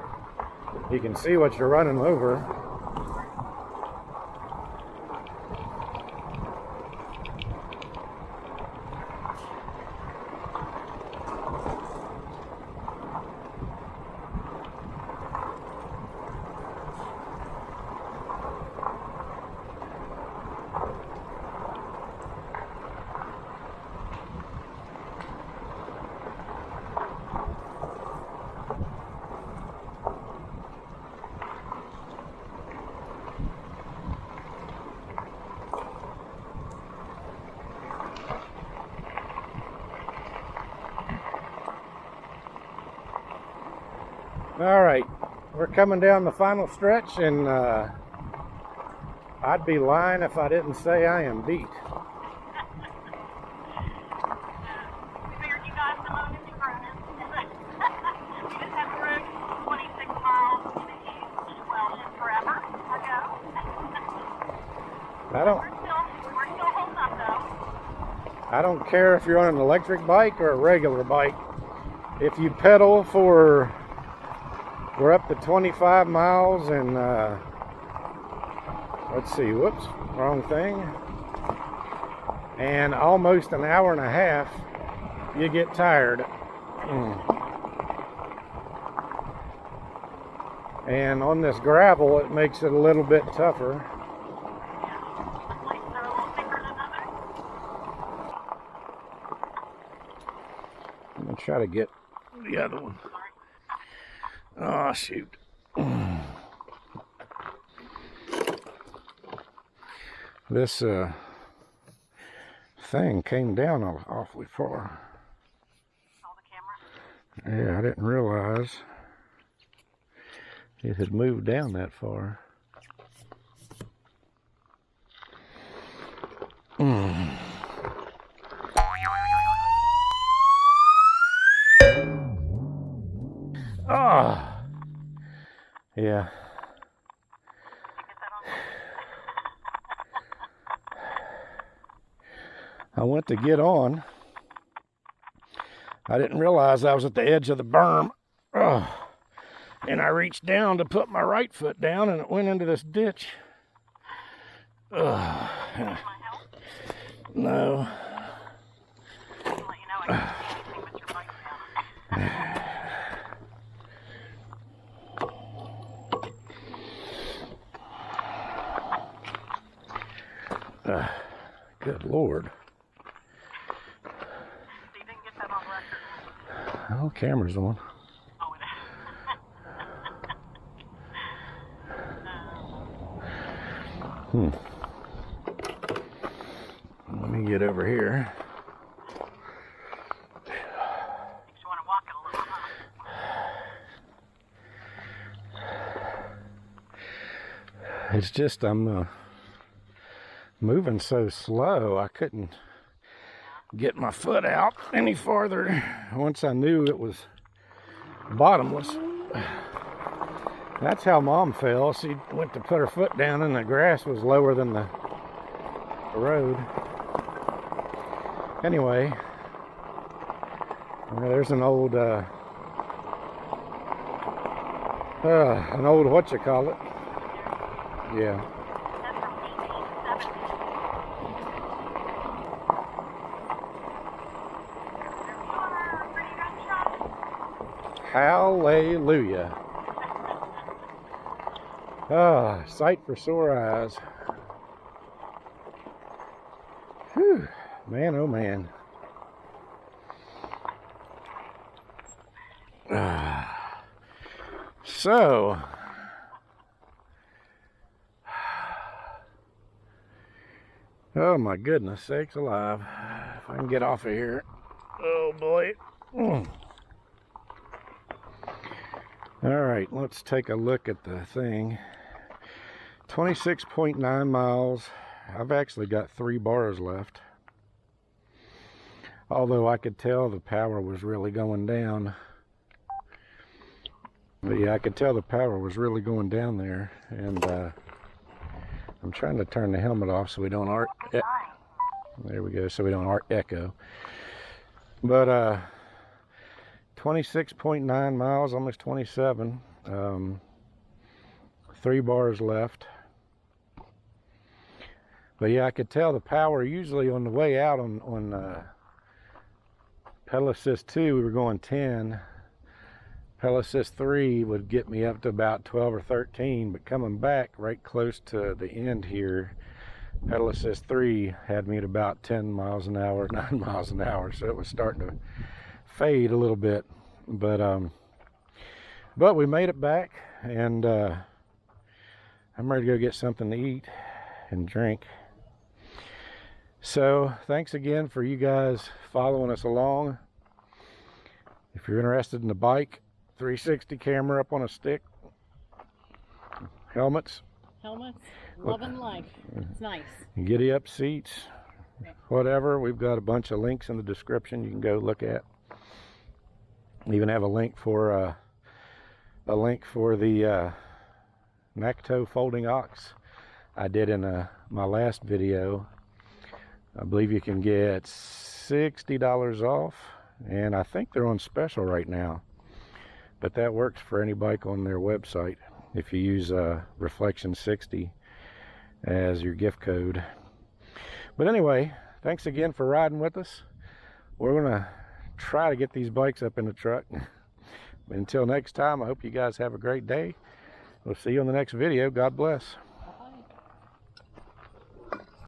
You can see what you're running over. All right, we're coming down the final stretch, and I'd be lying if I didn't say I am beat. We figured you guys to load into Vernon. We just have rode 26 miles to the east, well, just forever ago. We're still holding up, though. I don't care if you're on an electric bike or a regular bike. If you pedal for... We're up to 25 miles and, let's see, whoops, wrong thing. And almost an hour and a half, you get tired. And on this gravel, it makes it a little bit tougher. I'm going to try to get the other one. Oh, shoot. This thing came down awfully far. Yeah, I didn't realize it had moved down that far. Oh, yeah. I went to get on. I didn't realize I was at the edge of the berm. Oh. And I reached down to put my right foot down and it went into this ditch. Oh. No. Good Lord. So you didn't get that on record? Oh, camera's on. Let me get over here. You want to walk it a little, huh? It's just I'm moving so slow. I couldn't get my foot out any farther once I knew it was bottomless. That's how Mom fell. She went to put her foot down and the grass was lower than the road. Anyway, there's an old what you call it? Yeah. That's from 1870. Hallelujah. Ah, sight for sore eyes. Whew. Man, oh man. So, oh my goodness sakes alive. If I can get off of here. Oh boy. All right, let's take a look at the thing. 26.9 miles. I've actually got 3 bars left. Although I could tell the power was really going down. But yeah, I could tell the power was really going down there. And I'm trying to turn the helmet off so we don't there we go, so we don't echo. But 26.9 miles, almost 27. 3 bars left. But yeah, I could tell the power usually on the way out on pedal assist 2 we were going 10. Pedal assist 3 would get me up to about 12 or 13, but coming back right close to the end here, pedal assist 3 had me at about 10 miles an hour, 9 miles an hour, so it was starting to fade a little bit. But we made it back, and I'm ready to go get something to eat and drink. So thanks again for you guys following us along. If you're interested in the bike, 360 camera up on a stick, helmets, love and life. It's nice. Giddy up seats, whatever. We've got a bunch of links in the description you can go look at. We even have a link for the Nakto folding ox I did in my last video. I believe you can get $60 off, and I think they're on special right now. But that works for any bike on their website if you use Reflection 60 as your gift code. But anyway, thanks again for riding with us. We're gonna try to get these bikes up in the truck. Until next time, I hope you guys have a great day. We'll see you on the next video. God bless.